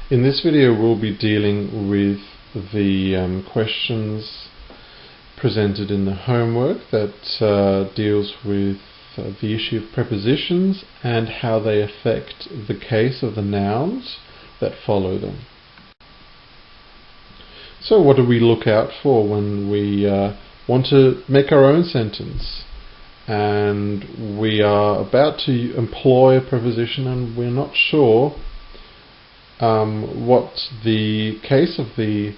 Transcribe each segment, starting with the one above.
In this video we'll be dealing with the questions presented in the homework that deals with the issue of prepositions and how they affect the case of the nouns that follow them. So what do we look out for when we want to make our own sentence and we are about to employ a preposition and we're not sure what the case of the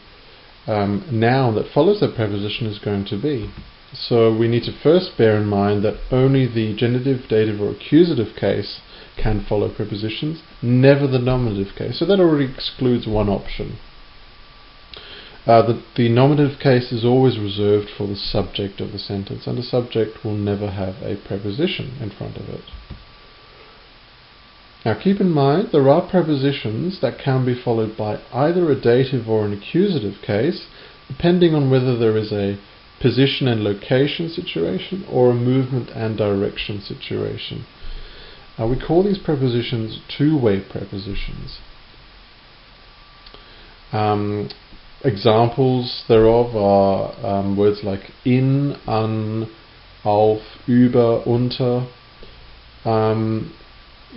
noun that follows that preposition is going to be. So we need to first bear in mind that only the genitive, dative or accusative case can follow prepositions, never the nominative case. So that already excludes one option. The nominative case is always reserved for the subject of the sentence, and the subject will never have a preposition in front of it. Now keep in mind there are prepositions that can be followed by either a dative or an accusative case, depending on whether there is a position and location situation or a movement and direction situation. We call these prepositions two-way prepositions. Examples thereof are words like in, an, auf, über, unter.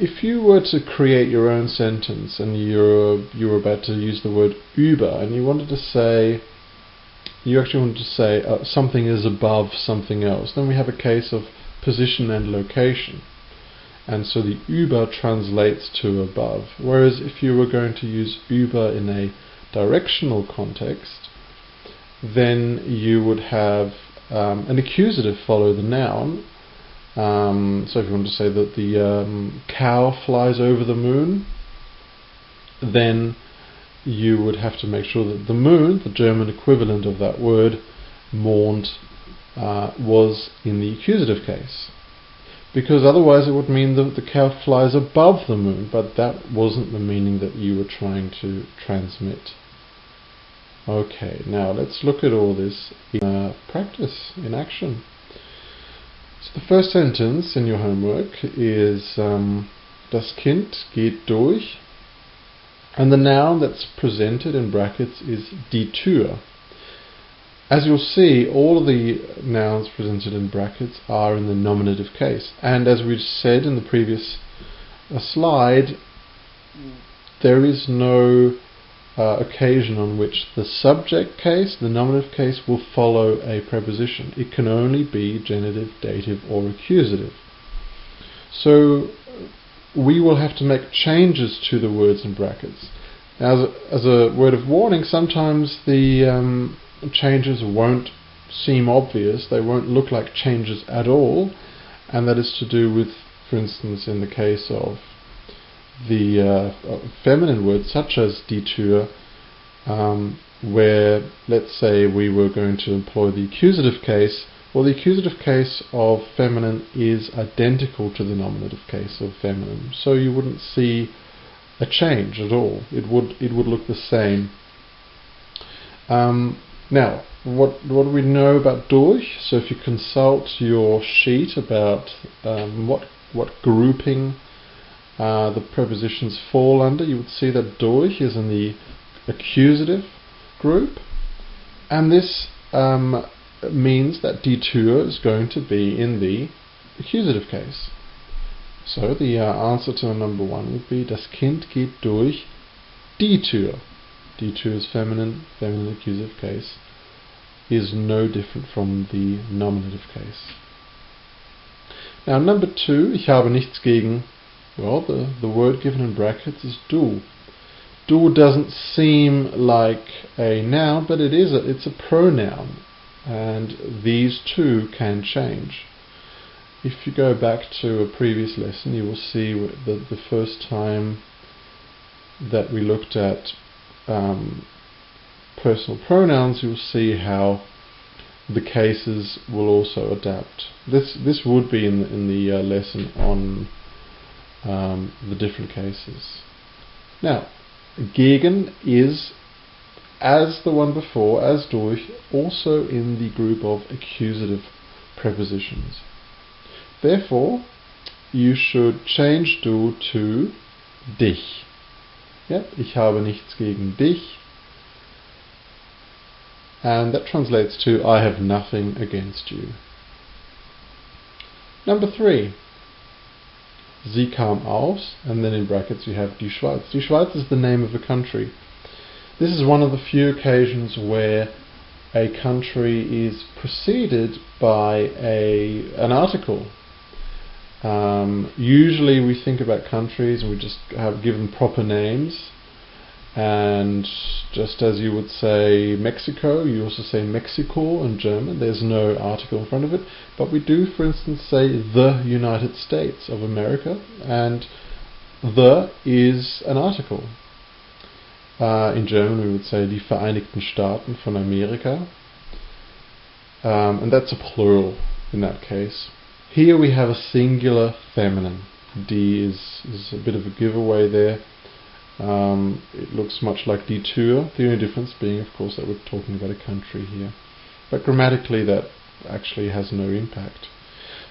If you were to create your own sentence and you were about to use the word über and you actually wanted to say something is above something else, then we have a case of position and location. And so the über translates to above. Whereas if you were going to use über in a directional context, then you would have an accusative follow the noun. So if you want to say that the cow flies over the moon, then you would have to make sure that the moon, the German equivalent of that word, Mond, was in the accusative case. Because otherwise it would mean that the cow flies above the moon, but that wasn't the meaning that you were trying to transmit. Okay, now let's look at all this in practice, in action. So the first sentence in your homework is Das Kind geht durch, and the noun that's presented in brackets is die Tür. As you'll see, all of the nouns presented in brackets are in the nominative case, and as we said in the previous slide, there is no occasion on which the subject case, the nominative case, will follow a preposition. It can only be genitive, dative or accusative. So we will have to make changes to the words in brackets. Now, as a word of warning, sometimes the changes won't seem obvious, they won't look like changes at all, and that is to do with, for instance, in the case of the feminine words such as die Tür, where let's say we were going to employ the accusative case. Well, the accusative case of feminine is identical to the nominative case of feminine, so you wouldn't see a change at all. It would look the same. Now, what do we know about durch? So if you consult your sheet about what grouping the prepositions fall under, you would see that durch is in the accusative group, and this means that die Tür is going to be in the accusative case. So the answer to number one would be Das Kind geht durch die Tür. Die Tür is feminine accusative case, is no different from the nominative case. Now number two, ich habe nichts gegen, well, the word given in brackets is du. Du doesn't seem like a noun, but it's a pronoun, and these two can change. If you go back to a previous lesson, you will see that the first time that we looked at personal pronouns, you'll see how the cases will also adapt. This would be in the lesson on the different cases. Now, gegen is, as the one before, as durch, also in the group of accusative prepositions. Therefore, you should change du to dich. Yeah, ich habe nichts gegen dich. And that translates to I have nothing against you. Number 3. Sie kam aus, and then in brackets you have die Schweiz. Die Schweiz is the name of a country. This is one of the few occasions where a country is preceded by an article. Usually we think about countries and we just have given proper names, and just as you would say Mexico, you also say Mexico in German. There's no article in front of it, but we do, for instance, say the United States of America, and the is an article. In German we would say die Vereinigten Staaten von Amerika, and that's a plural in that case. Here we have a singular feminine. Die is a bit of a giveaway there. It looks much like die Tür, the only difference being, of course, that we're talking about a country here. But grammatically that actually has no impact.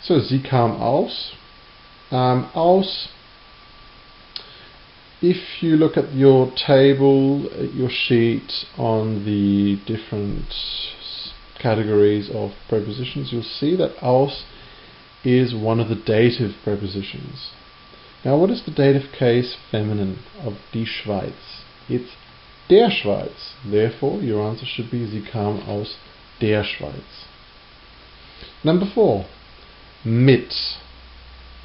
So, sie kam aus. Aus, if you look at your table, your sheet on the different categories of prepositions, you'll see that aus is one of the dative prepositions. Now, what is the dative case feminine of die Schweiz? It's der Schweiz. Therefore, your answer should be sie kam aus der Schweiz. Number 4. Mit.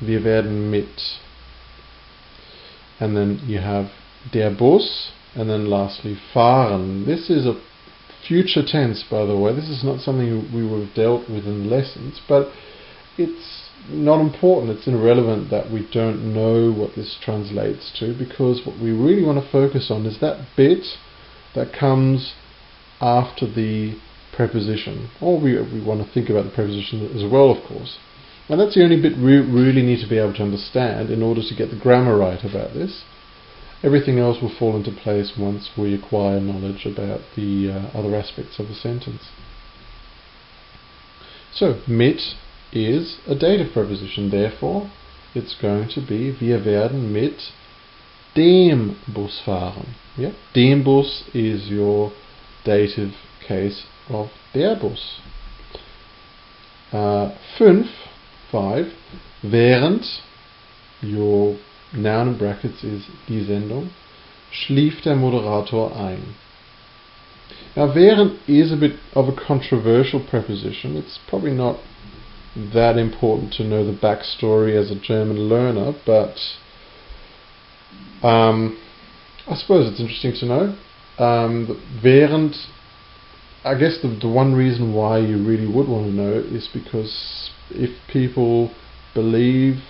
Wir werden mit. And then you have der Bus, and then lastly fahren. This is a future tense, by the way. This is not something we would have dealt with in lessons, but it's not important, it's irrelevant that we don't know what this translates to, because what we really want to focus on is that bit that comes after the preposition. Or we want to think about the preposition as well, of course. And that's the only bit we really need to be able to understand in order to get the grammar right about this. Everything else will fall into place once we acquire knowledge about the other aspects of the sentence. So, mit is a dative preposition, therefore it's going to be wir werden mit dem Bus fahren. Yeah? Dem Bus is your dative case of der Bus. 5. Während, your noun in brackets is die Sendung, schlief der Moderator ein. Now, während is a bit of a controversial preposition. It's probably not that important to know the backstory as a German learner, but I suppose it's interesting to know. Während, I guess the one reason why you really would want to know it is because if people believe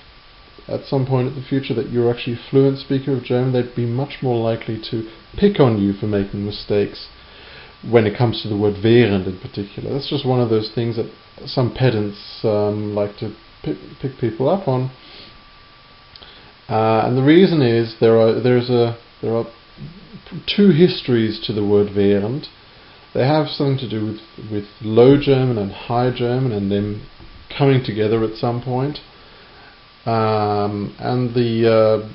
at some point in the future that you're actually a fluent speaker of German, they'd be much more likely to pick on you for making mistakes when it comes to the word während in particular. That's just one of those things that some pedants like to pick people up on. And the reason is there are two histories to the word während. They have something to do with Low German and High German and them coming together at some point. And the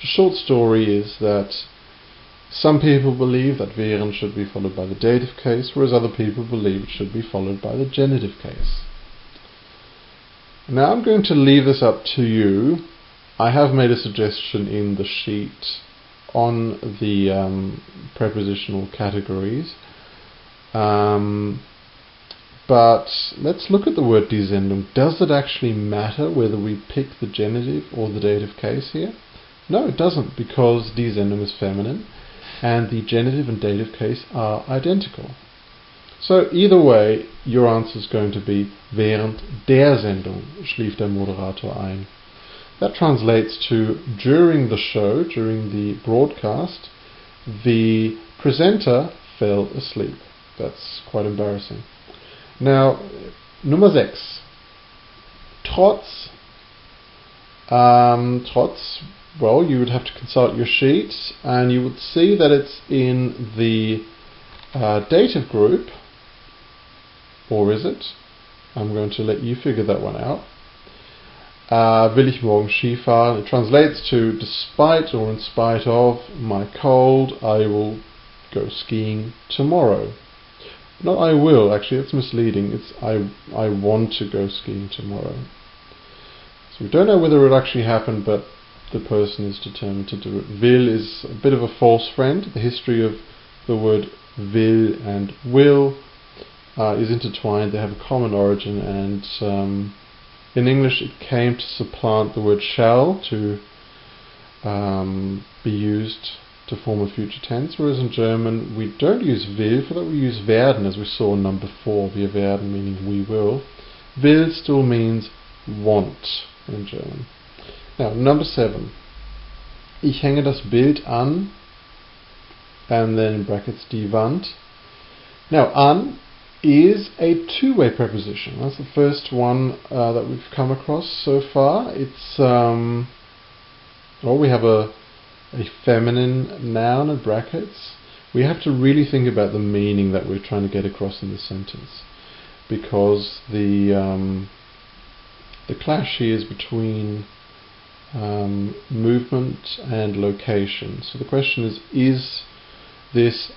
short story is that some people believe that während should be followed by the dative case, whereas other people believe it should be followed by the genitive case. Now I'm going to leave this up to you. I have made a suggestion in the sheet on the prepositional categories. But let's look at the word die Sendung. Does it actually matter whether we pick the genitive or the dative case here? No, it doesn't, because die Sendung is feminine and the genitive and dative case are identical. So either way, your answer is going to be während der Sendung schlief der Moderator ein. That translates to during the show, during the broadcast, the presenter fell asleep. That's quite embarrassing. Now, Nummer 6. Trotz. Trotz, well, you would have to consult your sheet and you would see that it's in the dative group. Or is it? I'm going to let you figure that one out. will ich morgen Skifahren? It translates to despite or in spite of my cold, I will go skiing tomorrow. Not I will, actually, it's misleading. It's I want to go skiing tomorrow. So we don't know whether it will actually happen, but the person is determined to do it. Will is a bit of a false friend. The history of the word will and will is intertwined. They have a common origin, and in English it came to supplant the word shall to be used to form a future tense, whereas in German we don't use will, for that we use werden, as we saw in number 4, wir werden meaning we will. Will still means want in German. Now, number 7. Ich hänge das Bild an, and then in brackets die Wand. Now, an is a two-way preposition. That's the first one that we've come across so far. It's we have a feminine noun in brackets. We have to really think about the meaning that we're trying to get across in the sentence, because the clash here is between movement and location. So the question is this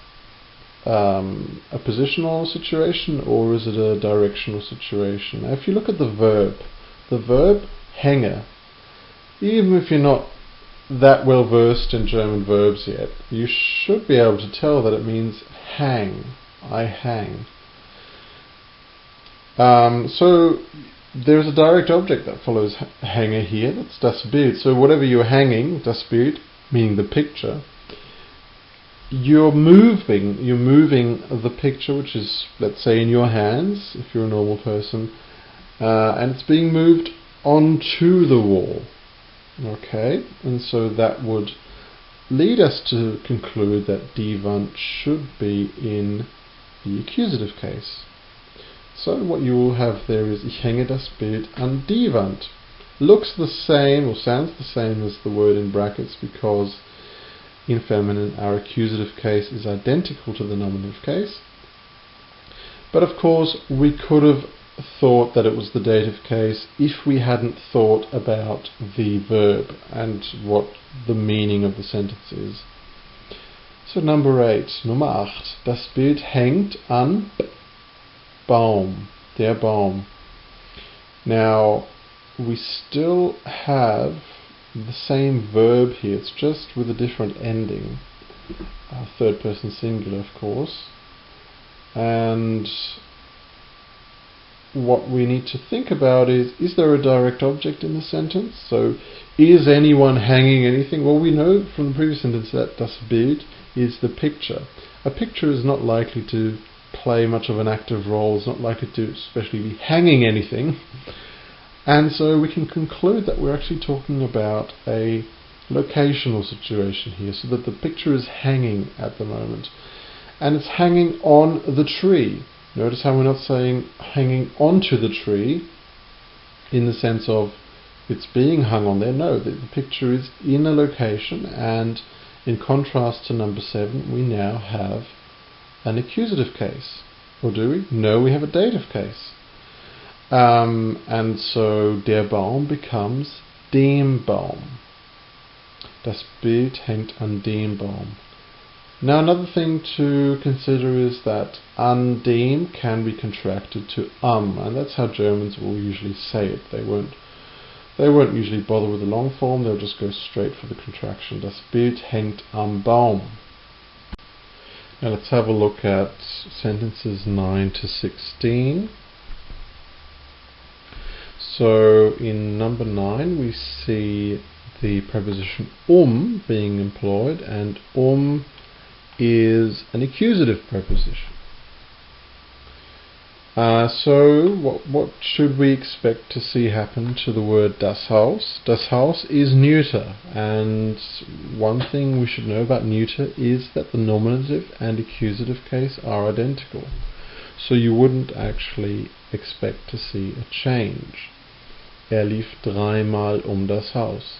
a positional situation, or is it a directional situation? Now, if you look at the verb hänge, even if you're not that well versed in German verbs yet, you should be able to tell that it means hang. I hang. So there's a direct object that follows hänge here. That's das Bild. So whatever you're hanging, das Bild, meaning the picture, you're moving the picture, which is, let's say, in your hands, if you're a normal person, and it's being moved onto the wall. Okay, and so that would lead us to conclude that die Wand should be in the accusative case. So what you will have there is ich hänge das Bild an die Wand. Looks the same or sounds the same as the word in brackets, because in feminine our accusative case is identical to the nominative case. But of course we could have thought that it was the dative case if we hadn't thought about the verb and what the meaning of the sentence is. So number 8, Nummer 8. Das Bild hängt an Baum, der Baum. Now we still have the same verb here, it's just with a different ending. Third person singular, of course. And what we need to think about is there a direct object in the sentence? So, is anyone hanging anything? Well, we know from the previous sentence that das Bild is the picture. A picture is not likely to play much of an active role, it's not likely to especially be hanging anything. And so we can conclude that we're actually talking about a locational situation here, so that the picture is hanging at the moment. And it's hanging on the tree. Notice how we're not saying hanging onto the tree in the sense of it's being hung on there. No, the picture is in a location, and in contrast to number 7, we now have an accusative case. Or do we? No, we have a dative case. And so der Baum becomes dem Baum. Das Bild hängt an dem Baum. Now another thing to consider is that an dem can be contracted to and that's how Germans will usually say it. They won't usually bother with the long form, they'll just go straight for the contraction. Das Bild hängt am Baum. Now let's have a look at sentences 9 to 16. So in number 9 we see the preposition being employed, and is an accusative preposition. So what should we expect to see happen to the word das Haus? Das Haus is neuter, and one thing we should know about neuter is that the nominative and accusative case are identical. So you wouldn't actually expect to see a change. Lief dreimal das Haus.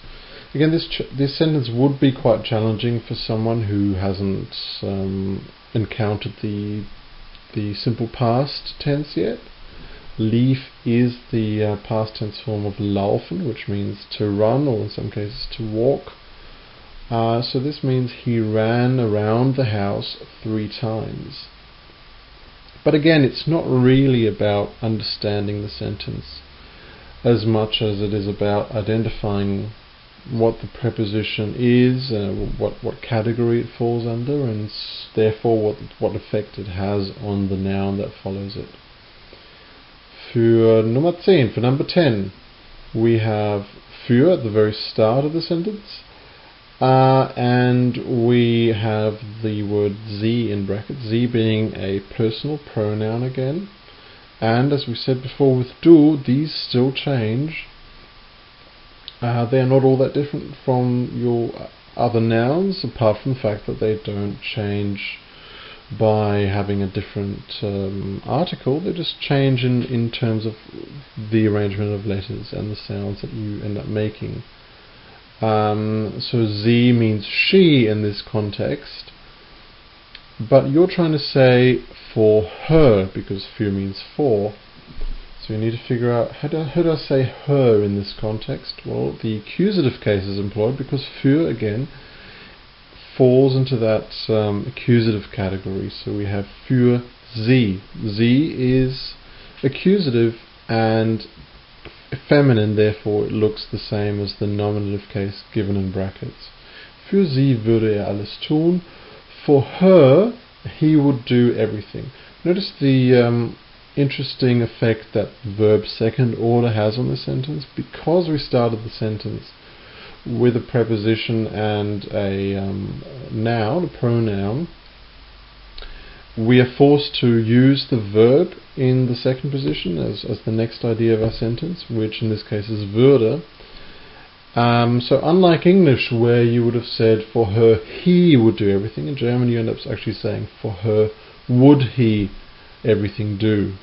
Again, this sentence would be quite challenging for someone who hasn't encountered the simple past tense yet. Lief is the past tense form of laufen, which means to run, or in some cases to walk. So this means he ran around the house 3 times. But again, it's not really about understanding the sentence as much as it is about identifying what the preposition is, what category it falls under, and therefore what effect it has on the noun that follows it. For number 10, we have für at the very start of the sentence, and we have the word sie in brackets, sie being a personal pronoun again. And as we said before with du, these still change. They're not all that different from your other nouns, apart from the fact that they don't change by having a different article. They just change in terms of the arrangement of letters and the sounds that you end up making. So sie means she in this context, but you're trying to say for her, because für means for. So you need to figure out how do I say her in this context. Well, the accusative case is employed because für again falls into that accusative category. So we have für sie. Sie is accusative and feminine, therefore it looks the same as the nominative case given in brackets. Für sie würde alles tun. For her, he would do everything. Notice the interesting effect that verb second order has on the sentence. Because we started the sentence with a preposition and a noun, a pronoun, we are forced to use the verb in the second position as the next idea of our sentence, which in this case is würde. So unlike English, where you would have said for her he would do everything, in German you end up actually saying for her would he everything do.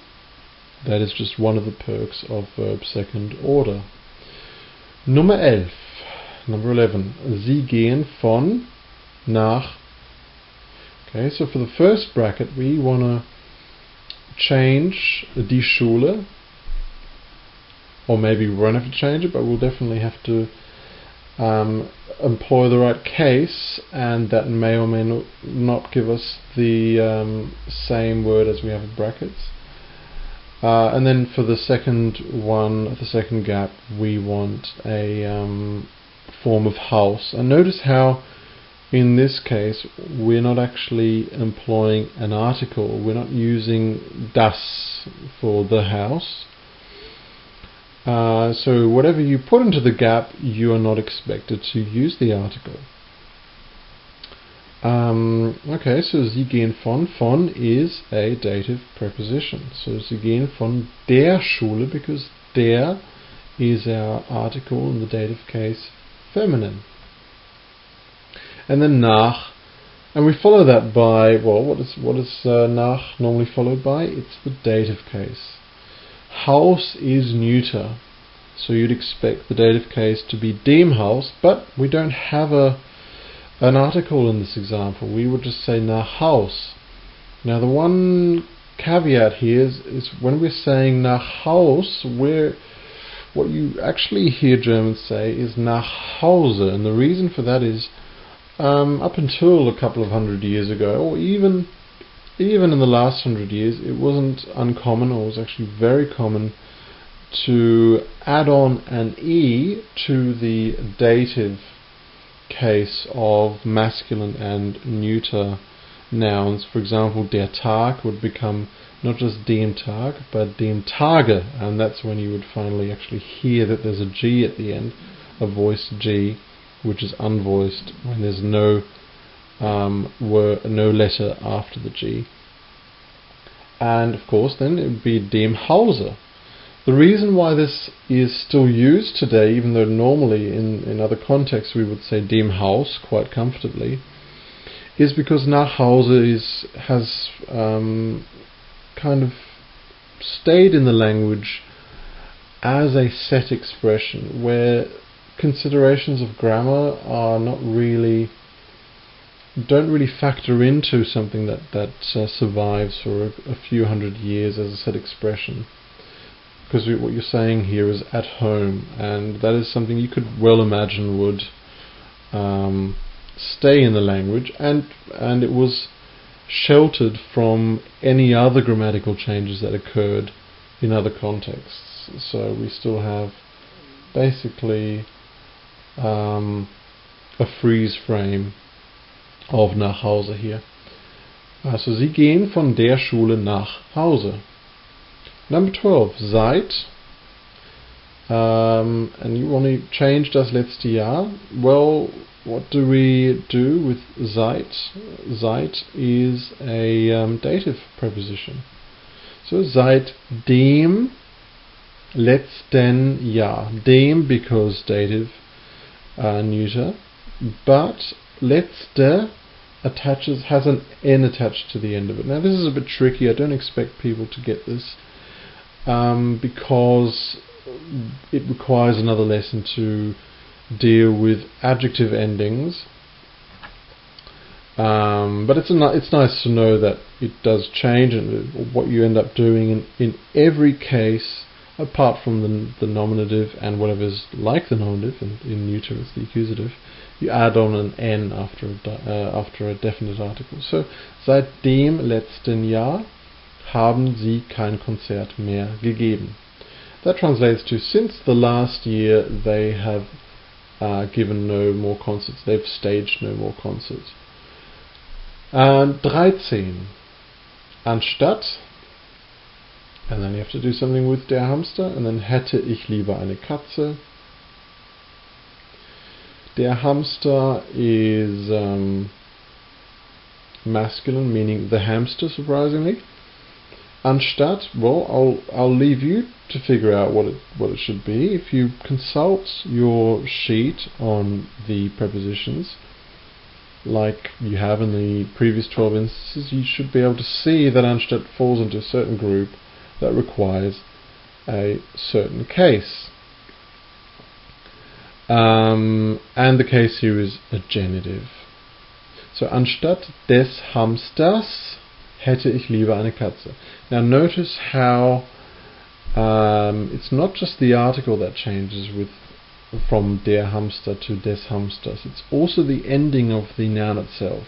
That is just one of the perks of verb second order. Nummer 11. Sie gehen von nach. Okay, so for the first bracket we want to change die Schule, or maybe we won't have to change it, but we'll definitely have to employ the right case, and that may or may not give us the same word as we have in brackets. And then for the second one, the second gap, we want a form of house. And notice how in this case we're not actually employing an article. We're not using das for the house. So whatever you put into the gap, you are not expected to use the article. Okay, so sie gehen von is a dative preposition. So sie gehen von der Schule, because der is our article in the dative case feminine. And then nach, and we follow that by, well, what is nach normally followed by? It's the dative case. Haus is neuter, so you'd expect the dative case to be dem Haus, but we don't have an article in this example. We would just say nach Haus. Now the one caveat here is when we're saying nach Haus, what you actually hear Germans say is nach Hause, and the reason for that is up until a couple of hundred years ago, or even in the last 100 years, it wasn't uncommon, or was actually very common, to add on an e to the dative case of masculine and neuter nouns. For example, der Tag would become not just dem Tag, but dem Tage, and that's when you would finally actually hear that there's a G at the end, a voiced G, which is unvoiced when there's no letter after the G. And of course then it would be dem Hause. The reason why this is still used today, even though normally in other contexts we would say dem Haus quite comfortably, is because nach Hause has kind of stayed in the language as a set expression, where considerations of grammar are don't really factor into something that survives for a few hundred years as a set expression. because what you're saying here is at home, and that is something you could well imagine would stay in the language, and it was sheltered from any other grammatical changes that occurred in other contexts. So we still have basically a freeze frame of nach Hause here. So Sie gehen von der Schule nach Hause. Number 12, seit. And you want to change das letzte Jahr. Well, what do we do with seit? Seit is a dative preposition. So seit dem letzten Jahr. Dem because dative neuter, but letzte has an N attached to the end of it. Now this is a bit tricky. I don't expect people to get this because it requires another lesson to deal with adjective endings. But it's nice to know that it does change, and what you end up doing in every case, apart from the nominative and whatever's like the nominative, in neuter it's the accusative, you add on an N after a definite article. So, seit dem letzten Jahr haben Sie kein Konzert mehr gegeben. That translates to, since the last year they have given no more concerts, they've staged no more concerts. 13. Anstatt, and then you have to do something with der Hamster, and then hätte ich lieber eine Katze. Der Hamster is masculine, meaning the hamster, surprisingly. Anstatt, well, I'll leave you to figure out what it should be. If you consult your sheet on the prepositions, like you have in the previous 12 instances, you should be able to see that anstatt falls into a certain group that requires a certain case. And the case here is a genitive. So, anstatt des Hamsters hätte ich lieber eine Katze. Now notice how it's not just the article that changes from der Hamster to des Hamsters. It's also the ending of the noun itself.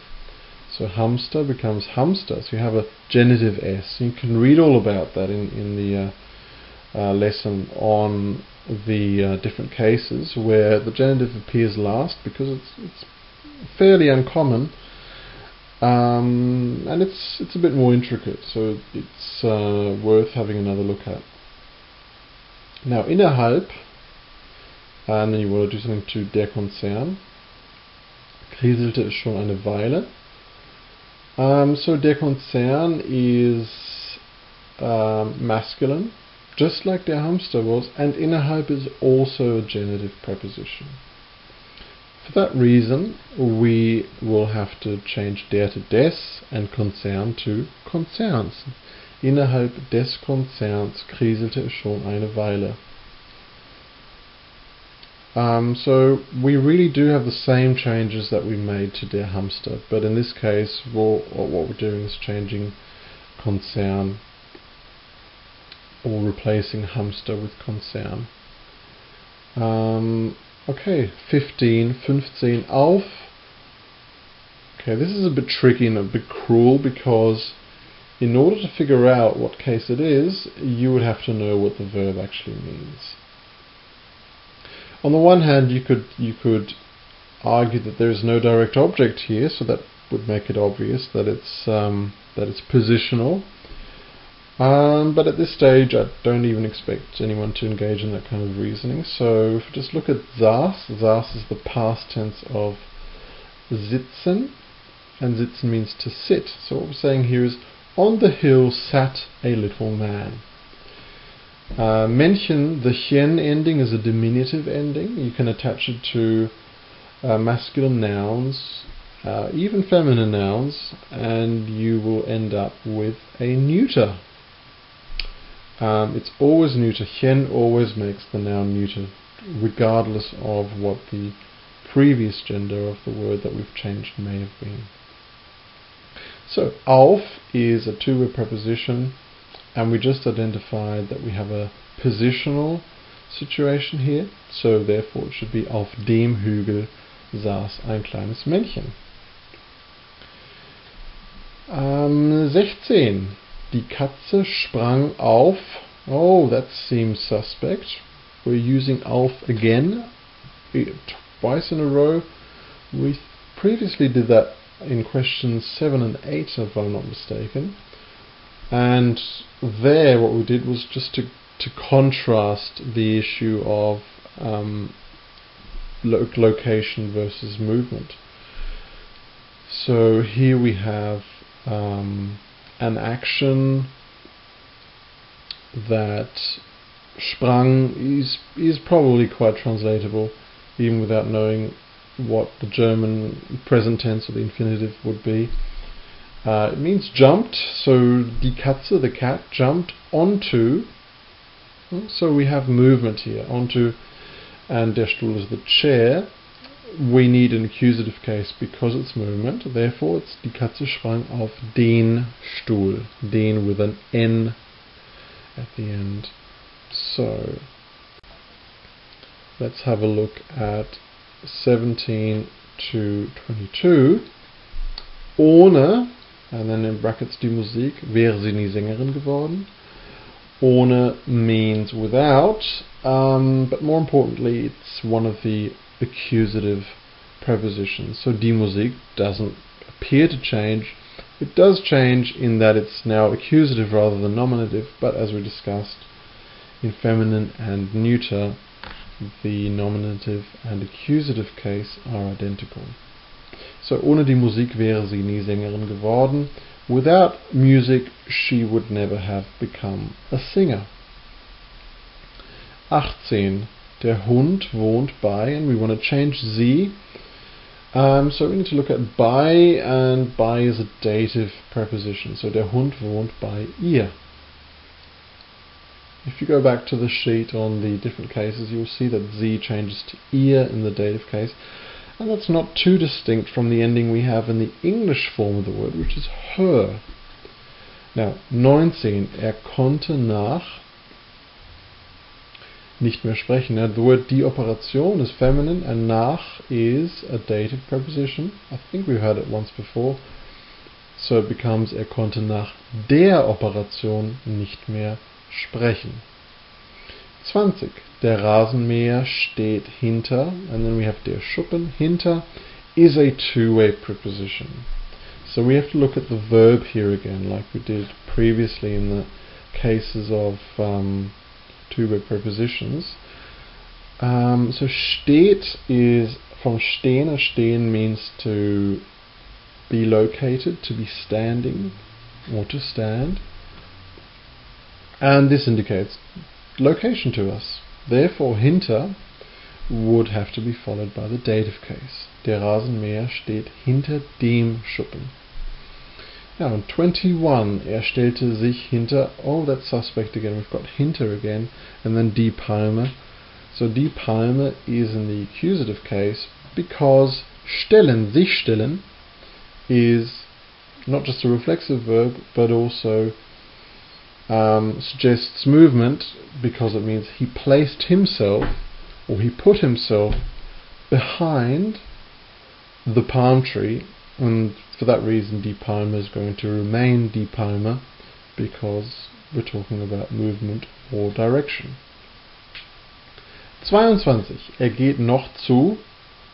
So Hamster becomes Hamster. So you have a genitive S. You can read all about that in the lesson on the different cases where the genitive appears last, because it's fairly uncommon, and it's a bit more intricate, so it's worth having another look at. Now innerhalb, and then you want to do something to der Konzern. Kriselte es schon eine Weile. So der Konzern is masculine, just like der Hamster was, and innerhalb is also a genitive preposition. For that reason, we will have to change der to des and Konzern to Konzerns. Innerhalb des Konzerns kriselte es schon eine Weile. So we really do have the same changes that we made to der Hamster, but in this case, what we're doing is changing Konzern, or replacing Hamster with Konzern. Okay, 15 auf. Okay, this is a bit tricky and a bit cruel, because in order to figure out what case it is, you would have to know what the verb actually means. On the one hand, you could argue that there is no direct object here, so that would make it obvious that it's positional. But at this stage, I don't even expect anyone to engage in that kind of reasoning. So if we just look at saß, saß is the past tense of sitzen, and sitzen means to sit. So what we're saying here is, on the hill sat a little man. Männchen, the chen ending is a diminutive ending. You can attach it to masculine nouns, even feminine nouns, and you will end up with a neuter. It's always neuter. Chen always makes the noun neuter, regardless of what the previous gender of the word that we've changed may have been. So, auf is a two-word preposition, and we just identified that we have a positional situation here, so therefore it should be auf dem Hügel saß ein kleines Männchen. 16. Die Katze sprang auf. Oh, that seems suspect. We're using auf again, twice in a row. We previously did that in questions 7 and 8, if I'm not mistaken. And there what we did was just to contrast the issue of location versus movement. So here we have an action that sprang is probably quite translatable, even without knowing what the German present tense or the infinitive would be. It means jumped, so die Katze, the cat, jumped onto. So we have movement here, onto, and der Stuhl is the chair. We need an accusative case because it's movement, therefore it's die Katze sprang auf den Stuhl, den with an N at the end. So let's have a look at 17 to 22. Ohne, and then in brackets die Musik, wäre sie nie Sängerin geworden. Ohne means without, but more importantly it's one of the accusative prepositions. So die Musik doesn't appear to change. It does change in that it's now accusative rather than nominative, but as we discussed, in feminine and neuter, the nominative and accusative case are identical. So ohne die Musik wäre sie nie Sängerin geworden. Without music, she would never have become a singer. 18. Der Hund wohnt bei, and we want to change sie. So we need to look at bei, and bei is a dative preposition. So der Hund wohnt bei ihr. If you go back to the sheet on the different cases, you'll see that sie changes to ihr in the dative case. And that's not too distinct from the ending we have in the English form of the word, which is her. Now, 19. Konnte nach nicht mehr sprechen. Now, the word die Operation is feminine and nach is a dative preposition. I think we heard it once before. So it becomes konnte nach der Operation nicht mehr sprechen. 20. Der Rasenmäher steht hinter, and then we have der Schuppen. Hinter is a two-way preposition. So we have to look at the verb here again, like we did previously in the cases of two-way prepositions. So steht is from stehen, and stehen means to be located, to be standing, or to stand. And this indicates location to us. Therefore, hinter would have to be followed by the dative case. Der Rasenmäher steht hinter dem Schuppen. Now, in 21, stellte sich hinter, oh, that's suspect again, we've got hinter again, and then die Palme. So die Palme is in the accusative case because stellen, sich stellen, is not just a reflexive verb, but also suggests movement because it means he placed himself, or he put himself behind the palm tree, and for that reason die Palme is going to remain die Palme because we're talking about movement or direction. 22. Geht noch zu,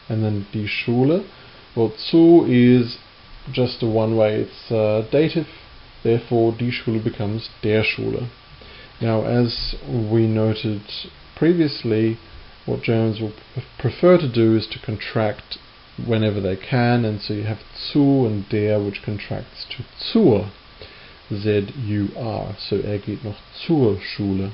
and then die Schule. Well, zu is just a one way, it's dative. Therefore, die Schule becomes der Schule. Now, as we noted previously, what Germans will prefer to do is to contract whenever they can, and so you have zu and der, which contracts to zur, Z-U-R. So geht noch zur Schule.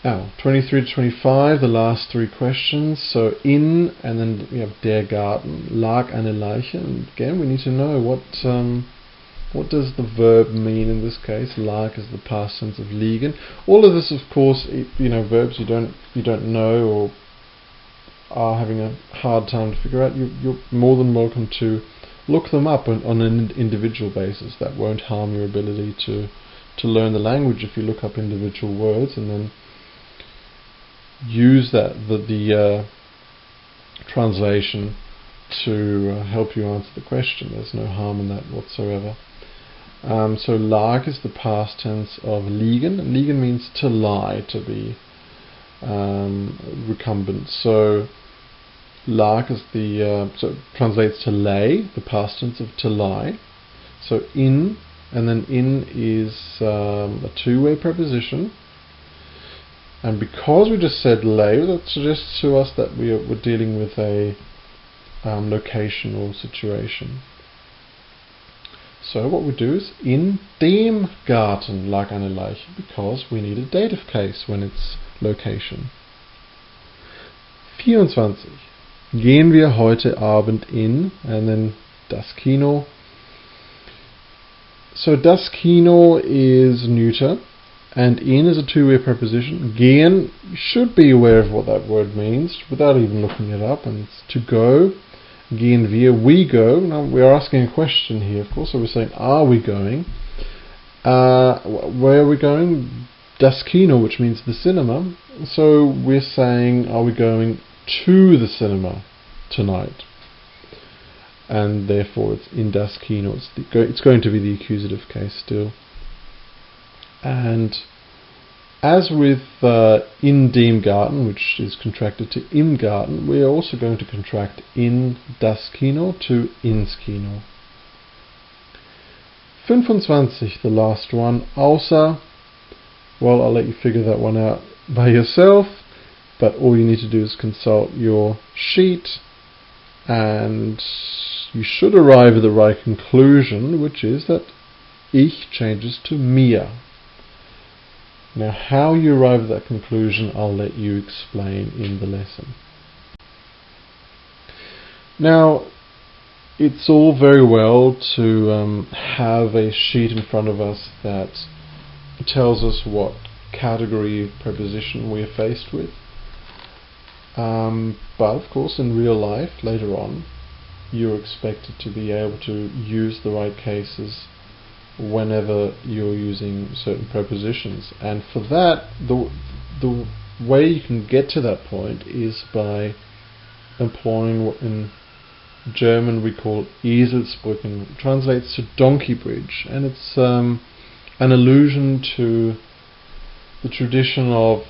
Now, 23 to 25, the last three questions. So in, and then we have der Garten, lag eine Leiche. And again, we need to know what does the verb mean in this case. Lag is the past tense of liegen. All of this, of course, verbs you don't know or are having a hard time to figure out. You're more than welcome to look them up on an individual basis. That won't harm your ability to to learn the language if you look up individual words and then use the translation to help you answer the question. There's no harm in that whatsoever. So lag is the past tense of liegen. Liegen means to lie, to be recumbent. So lag is so it translates to lay, the past tense of to lie. So in, and then in is a two-way preposition. And because we just said lay, that suggests to us that we're dealing with a location or situation. So what we do is in dem Garten lag eine Leiche, because we need a dative case when it's location. 24. Gehen wir heute Abend in, and then das Kino. So das Kino is neuter, and in is a two-way preposition. Gehen, you should be aware of what that word means without even looking it up, and it's to go. Gehen wir, we go. Now we are asking a question here, of course, so we're saying, are we going? Where are we going? Das Kino, which means the cinema. So we're saying, are we going to the cinema tonight? And therefore it's in das Kino. It's going to be the accusative case still. And as with in dem Garten, which is contracted to im Garten, we are also going to contract in das Kino to ins Kino. 25, the last one, außer, well, I'll let you figure that one out by yourself, but all you need to do is consult your sheet and you should arrive at the right conclusion, which is that ich changes to mir. Now how you arrive at that conclusion I'll let you explain in the lesson. Now it's all very well to have a sheet in front of us that tells us what category preposition we are faced with. But of course in real life later on you're expected to be able to use the right cases whenever you're using certain prepositions, and for that the way you can get to that point is by employing what in German we call Eselsbrücken. It translates to donkey bridge, and it's an allusion to the tradition of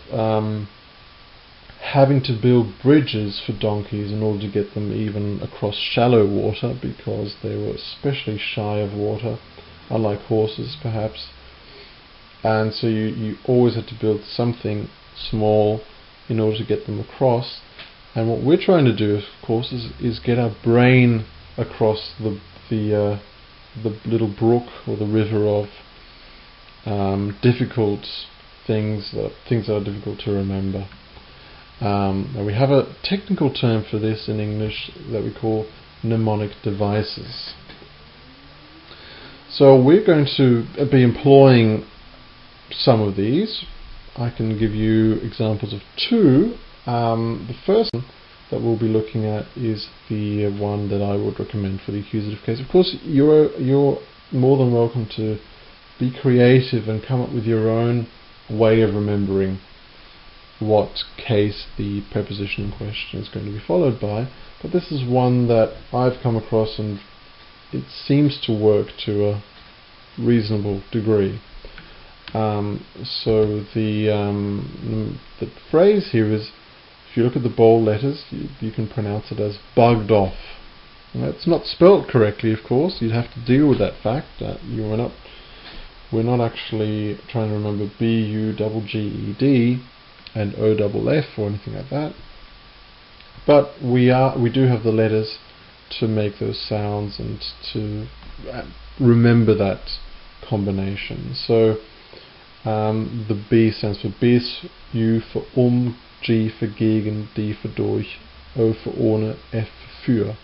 having to build bridges for donkeys in order to get them even across shallow water, because they were especially shy of water, unlike horses perhaps, and so you always had to build something small in order to get them across. And what we're trying to do, of course, is get our brain across the little brook or the river of difficult things that are difficult to remember. Now we have a technical term for this in English that we call mnemonic devices. So we're going to be employing some of these. I can give you examples of two. The first one that we'll be looking at is the one that I would recommend for the accusative case. Of course, you're more than welcome to be creative and come up with your own way of remembering what case the preposition in question is going to be followed by, but this is one that I've come across and it seems to work to a reasonable degree. So the phrase here is, if you look at the bold letters, you can pronounce it as bugged off. Now, it's not spelt correctly, of course. You'd have to deal with that fact that we're not actually trying to remember B-U-G-G-E-D and O-F-F or anything like that. But we do have the letters to make those sounds and to remember that combination. So the B stands for bis, U for G for gegen, D for durch, O for ohne, F for für.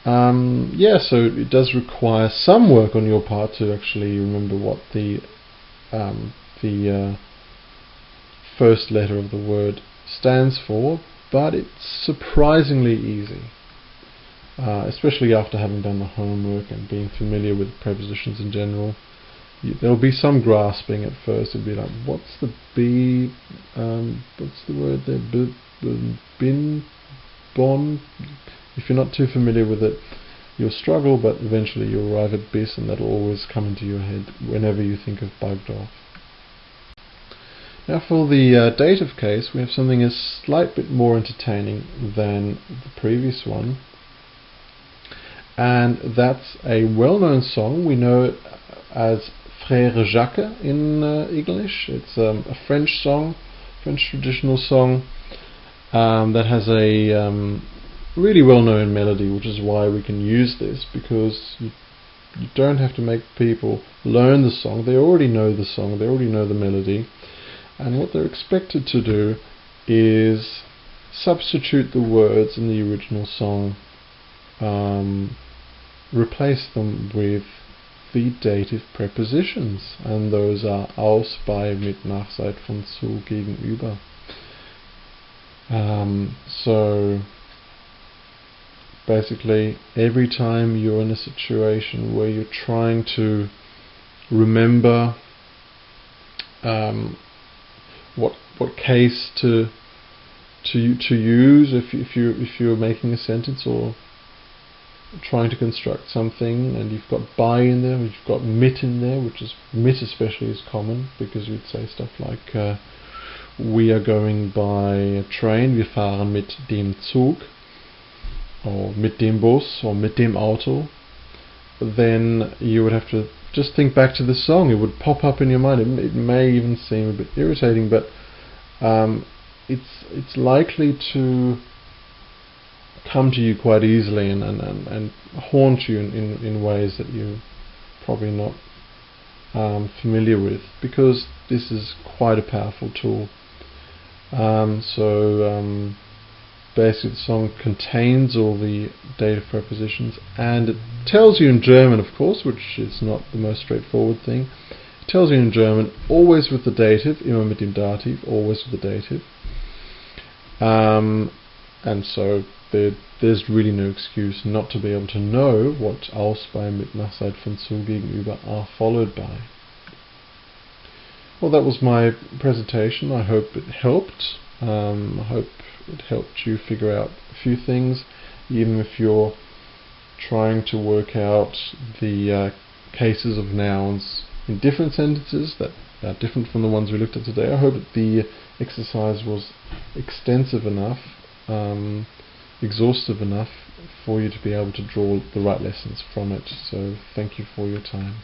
Yeah, so it does require some work on your part to actually remember what the first letter of the word stands for, but it's surprisingly easy, especially after having done the homework and being familiar with prepositions in general. there'll be some grasping at first. It'll be like, what's the B, what's the word there, bin, bon. If you're not too familiar with it, you'll struggle, but eventually you'll arrive at bis, and that'll always come into your head whenever you think of bugged off. Now for the dative case, we have something a slight bit more entertaining than the previous one, and that's a well-known song. We know it as Frère Jacques in English. It's a French song, French traditional song, that has a really well-known melody, which is why we can use this, because you don't have to make people learn the song. They already know the song, they already know the melody, and what they're expected to do is substitute the words in the original song, replace them with the dative prepositions, and those are aus, bei, mit, nach, seit, von, zu, gegenüber. So basically, every time you're in a situation where you're trying to remember what case to use if you're making a sentence or trying to construct something, and you've got bei in there, you've got mit in there, which is mit especially is common, because you'd say stuff like we are going by a train, wir fahren mit dem Zug, or mit dem Bus, or mit dem Auto. Then you would have to just think back to the song. It would pop up in your mind. It may even seem a bit irritating, but it's likely to come to you quite easily and haunt you in ways that you're probably not familiar with, because this is quite a powerful tool. Basically the song contains all the dative prepositions, and it tells you in German, of course, which is not the most straightforward thing. It tells you in German, always with the dative, immer mit dem Dativ, always with the dative. And so there's really no excuse not to be able to know what aus, bei, mit, nach, seit, von, zu, gegenüber are followed by. Well, that was my presentation. I hope it helped. I hope it helped you figure out a few things, even if you're trying to work out the cases of nouns in different sentences that are different from the ones we looked at today. I hope that the exercise was extensive enough, exhaustive enough for you to be able to draw the right lessons from it. So thank you for your time.